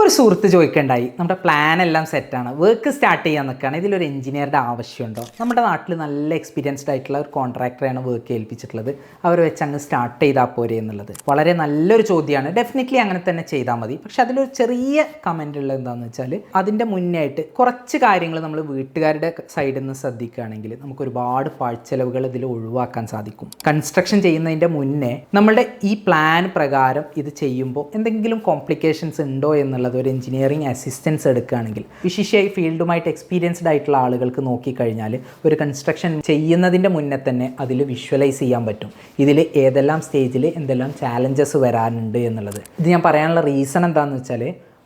ഒരു സുഹൃത്ത് ചോദിക്കേണ്ടായി, നമ്മുടെ പ്ലാൻ എല്ലാം സെറ്റാണ്, വർക്ക് സ്റ്റാർട്ട് ചെയ്യാൻ നിൽക്കുകയാണ്, ഇതിലൊരു എഞ്ചിനീയറുടെ ആവശ്യമുണ്ടോ? നമ്മുടെ നാട്ടിൽ നല്ല എക്സ്പീരിയൻസ്ഡ് ആയിട്ടുള്ള ഒരു കോൺട്രാക്ടറെയാണ് വർക്ക് ഏൽപ്പിച്ചിട്ടുള്ളത്, അവർ വെച്ച് അങ്ങ് സ്റ്റാർട്ട് ചെയ്താൽ പോരെ എന്നുള്ളത് വളരെ നല്ലൊരു ചോദ്യമാണ്. ഡെഫിനറ്റ്ലി അങ്ങനെ തന്നെ ചെയ്താൽ മതി. പക്ഷെ അതിലൊരു ചെറിയ കമൻ്റ് ഉള്ളത് എന്താണെന്ന് വെച്ചാൽ, അതിൻ്റെ മുന്നേ ആയിട്ട് കുറച്ച് കാര്യങ്ങൾ നമ്മൾ വീട്ടുകാരുടെ സൈഡിൽ നിന്ന് ശ്രദ്ധിക്കുകയാണെങ്കിൽ നമുക്ക് ഒരുപാട് പാഴ്ചെലവുകൾ ഇതിൽ ഒഴിവാക്കാൻ സാധിക്കും. കൺസ്ട്രക്ഷൻ ചെയ്യുന്നതിൻ്റെ മുന്നേ നമ്മളുടെ ഈ പ്ലാൻ പ്രകാരം ഇത് ചെയ്യുമ്പോൾ എന്തെങ്കിലും കോംപ്ലിക്കേഷൻസ് ഉണ്ടോ എന്നുള്ളത് ഒരു എഞ്ചിനീയറിംഗ് അസിസ്റ്റൻസ് എടുക്കുകയാണെങ്കിൽ, വിശേഷമായി ഫീൽഡുമായിട്ട് എക്സ്പീരിയൻസ്ഡ് ആയിട്ടുള്ള ആളുകൾക്ക് നോക്കിക്കഴിഞ്ഞാൽ ഒരു കൺസ്ട്രക്ഷൻ ചെയ്യുന്നതിൻ്റെ മുന്നേ തന്നെ അതിൽ വിഷ്വലൈസ് ചെയ്യാൻ പറ്റും ഇതിൽ ഏതെല്ലാം സ്റ്റേജിൽ എന്തെല്ലാം ചാലഞ്ചസ് വരാനുണ്ട് എന്നുള്ളത്. ഇത് ഞാൻ പറയാനുള്ള റീസൺ എന്താണെന്ന് വെച്ചാൽ,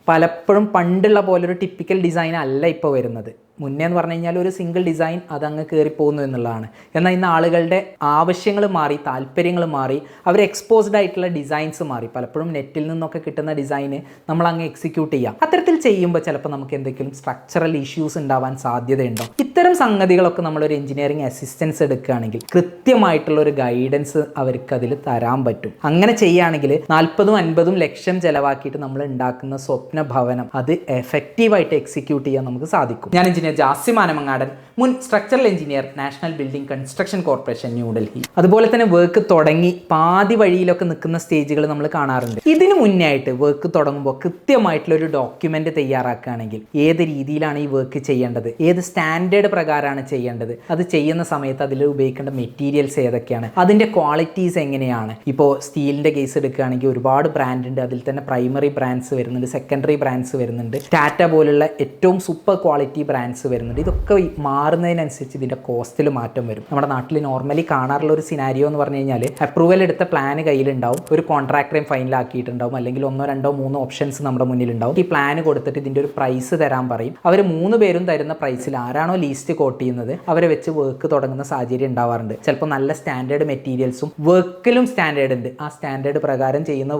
പലപ്പോഴും പണ്ടുള്ള പോലൊരു ടിപ്പിക്കൽ ഡിസൈൻ അല്ല ഇപ്പോൾ വരുന്നത്. മുന്നേ എന്ന് പറഞ്ഞു കഴിഞ്ഞാൽ ഒരു സിംഗിൾ ഡിസൈൻ അതങ്ങ് കയറിപ്പോകുന്നു എന്നുള്ളതാണ്. എന്നാൽ ഇന്ന് ആളുകളുടെ ആവശ്യങ്ങൾ മാറി, താല്പര്യങ്ങൾ മാറി, അവർ എക്സ്പോസ്ഡ് ആയിട്ടുള്ള ഡിസൈൻസ് മാറി. പലപ്പോഴും നെറ്റിൽ നിന്നൊക്കെ കിട്ടുന്ന ഡിസൈന് നമ്മൾ അങ്ങ് എക്സിക്യൂട്ട് ചെയ്യാം. അത്തരത്തിൽ ചെയ്യുമ്പോൾ ചിലപ്പോൾ നമുക്ക് എന്തെങ്കിലും സ്ട്രക്ചറൽ ഇഷ്യൂസ് ഉണ്ടാവാൻ സാധ്യതയുണ്ടോ? ഇത്തരം സംഗതികളൊക്കെ നമ്മളൊരു എഞ്ചിനീയറിംഗ് അസിസ്റ്റൻസ് എടുക്കുകയാണെങ്കിൽ കൃത്യമായിട്ടുള്ള ഒരു ഗൈഡൻസ് അവർക്ക് അതിൽ തരാൻ പറ്റും. അങ്ങനെ ചെയ്യുകയാണെങ്കിൽ 40-50 ലക്ഷം ചിലവാക്കിയിട്ട് നമ്മൾ ഉണ്ടാക്കുന്ന സ്വപ്ന ഭവനം അത് എഫക്റ്റീവായിട്ട് എക്സിക്യൂട്ട് ചെയ്യാൻ നമുക്ക് സാധിക്കും. ഞാൻ എഞ്ചിനീയർ ജാസിം ആനമങ്ങാടൻ, മുൻ structural engineer, national building construction corporation, New Delhi. അതുപോലെ തന്നെ വർക്ക് തുടങ്ങി പാതി വഴിയിലൊക്കെ നിൽക്കുന്ന സ്റ്റേജുകൾ നമ്മൾ കാണാറുണ്ട്. ഇതിന് മുന്നേ ആയിട്ട് വർക്ക് തുടങ്ങുമ്പോൾ കൃത്യമായിട്ടുള്ള ഒരു ഡോക്യുമെന്റ് തയ്യാറാക്കുകയാണെങ്കിൽ ഏത് രീതിയിലാണ് ഈ വർക്ക് ചെയ്യേണ്ടത്, ഏത് സ്റ്റാൻഡേർഡ് പ്രകാരമാണ് ചെയ്യേണ്ടത്, അത് ചെയ്യുന്ന സമയത്ത് അതിൽ ഉപയോഗിക്കേണ്ട മെറ്റീരിയൽസ് ഏതൊക്കെയാണ്, അതിൻ്റെ ക്വാളിറ്റീസ് എങ്ങനെയാണ്. ഇപ്പോൾ സ്റ്റീലിൻ്റെ കേസ് എടുക്കുകയാണെങ്കിൽ ഒരുപാട് ബ്രാൻഡ് ഉണ്ട്. അതിൽ തന്നെ പ്രൈമറി ബ്രാൻഡ്സ് വരുന്നുണ്ട്, സെക്കൻഡറി ബ്രാൻഡ്സ് വരുന്നുണ്ട്, ടാറ്റ പോലുള്ള ഏറ്റവും സൂപ്പർ ക്വാളിറ്റി ബ്രാൻഡ്സ് വരുന്നുണ്ട്. ഇതൊക്കെ മാറുന്നതിനനുസരിച്ച് ഇതിൻ്റെ കോസ്റ്റിൽ മാറ്റം വരും. നമ്മുടെ നാട്ടിൽ നോർമലി കാണാറുള്ള ഒരു സിനാരിയോ എന്ന് പറഞ്ഞു കഴിഞ്ഞാൽ, അപ്രൂവൽ എടുത്ത പ്ലാൻ കയ്യിലുണ്ടാവും, ഒരു കോൺട്രാക്ടറേയും ഫൈനലാക്കിയിട്ടുണ്ടാവും, അല്ലെങ്കിൽ 1, 2, 3 ഓപ്ഷൻസ് നമ്മുടെ മുന്നിലുണ്ടാവും. ഈ പ്ലാൻ കൊടുത്തിട്ട് ഇതിൻ്റെ ഒരു പ്രൈസ് തരാൻ പറയും. അവർ 3 പേരും തരുന്ന പ്രൈസിൽ ആരാണോ ലീസ്റ്റ് കോട്ട് ചെയ്യുന്നത് അവരെ വെച്ച് വർക്ക് തുടങ്ങുന്ന സാഹചര്യം ഉണ്ടാവാറുണ്ട്. ചിലപ്പോൾ നല്ല സ്റ്റാൻഡേർഡ് മെറ്റീരിയൽസും വർക്കിലും സ്റ്റാൻഡേർഡ് ഉണ്ട്. ആ സ്റ്റാൻഡേർഡ് പ്രകാരം ചെയ്യുന്ന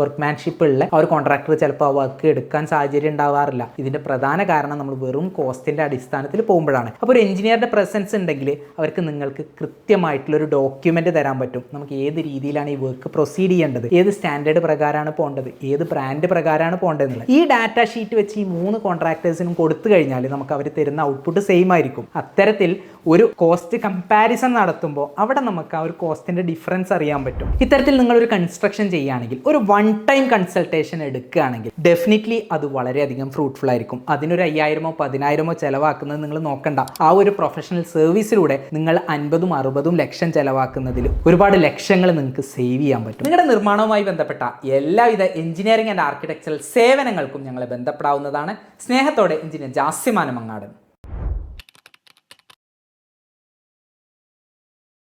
വർക്ക്മാൻഷിപ്പ് ഉള്ള ആ ഒരു കോൺട്രാക്ടർ ചിലപ്പോൾ ആ വർക്ക് എടുക്കാൻ സാഹചര്യം ഉണ്ടാവാറില്ല. ഇതിൻ്റെ പ്രധാന കാരണം നമ്മൾ വെറും കോസ്റ്റിൻ്റെ അടിസ്ഥാനത്തിൽ പോകുമ്പോഴാണ്. അപ്പോൾ ഒരു എഞ്ചിനീയറുടെ പ്രസൻസ് ഉണ്ടെങ്കിൽ അവർക്ക് നിങ്ങൾക്ക് കൃത്യമായിട്ടുള്ളൊരു ഡോക്യുമെന്റ് തരാൻ പറ്റും. നമുക്ക് ഏത് രീതിയിലാണ് ഈ വർക്ക് പ്രൊസീഡ് ചെയ്യേണ്ടത്, ഏത് സ്റ്റാൻഡേർഡ് പ്രകാരമാണ് പോകേണ്ടത്, ഏത് ബ്രാൻഡ് പ്രകാരമാണ് പോകേണ്ടതെന്നുള്ളത് ഈ ഡാറ്റ ഷീറ്റ് വെച്ച് ഈ 3 കോൺട്രാക്ടേഴ്സിനും കൊടുത്തു കഴിഞ്ഞാൽ നമുക്ക് അവർ തരുന്ന ഔട്ട്പുട്ട് സെയിം ആയിരിക്കും. അത്തരത്തിൽ ഒരു കോസ്റ്റ് കമ്പാരിസൺ നടത്തുമ്പോൾ അവിടെ നമുക്ക് ആ ഒരു കോസ്റ്റിൻ്റെ ഡിഫറൻസ് അറിയാൻ പറ്റും. ഇത്തരത്തിൽ നിങ്ങളൊരു കൺസ്ട്രക്ഷൻ ചെയ്യുകയാണെങ്കിൽ, ഒരു വൺ ടൈം കൺസൾട്ടേഷൻ എടുക്കുകയാണെങ്കിൽ ഡെഫിനറ്റ്ലി അത് വളരെയധികം ഫ്രൂട്ട്ഫുൾ ആയിരിക്കും. അതിനൊരു 5000-ഓ 10,000-ഓ ചിലവാക്കുന്നത് നിങ്ങൾ നോക്കണ്ട. ആ ഒരു പ്രൊഫഷണൽ സർവീസിലൂടെ നിങ്ങൾ 50-60 ലക്ഷം ചിലവാക്കുന്നതിൽ ഒരുപാട് ലക്ഷങ്ങൾ നിങ്ങൾക്ക് സേവ് ചെയ്യാൻ പറ്റും. നിങ്ങളുടെ നിർമ്മാണവുമായി ബന്ധപ്പെട്ട എല്ലാവിധ എഞ്ചിനീയറിംഗ് ആൻഡ് ആർക്കിടെക്ചറൽ സേവനങ്ങൾക്കും ഞങ്ങളെ ബന്ധപ്പെടാവുന്നതാണ്. സ്നേഹത്തോടെ എഞ്ചിനീയർ ജാസിം ആനമങ്ങാടൻ.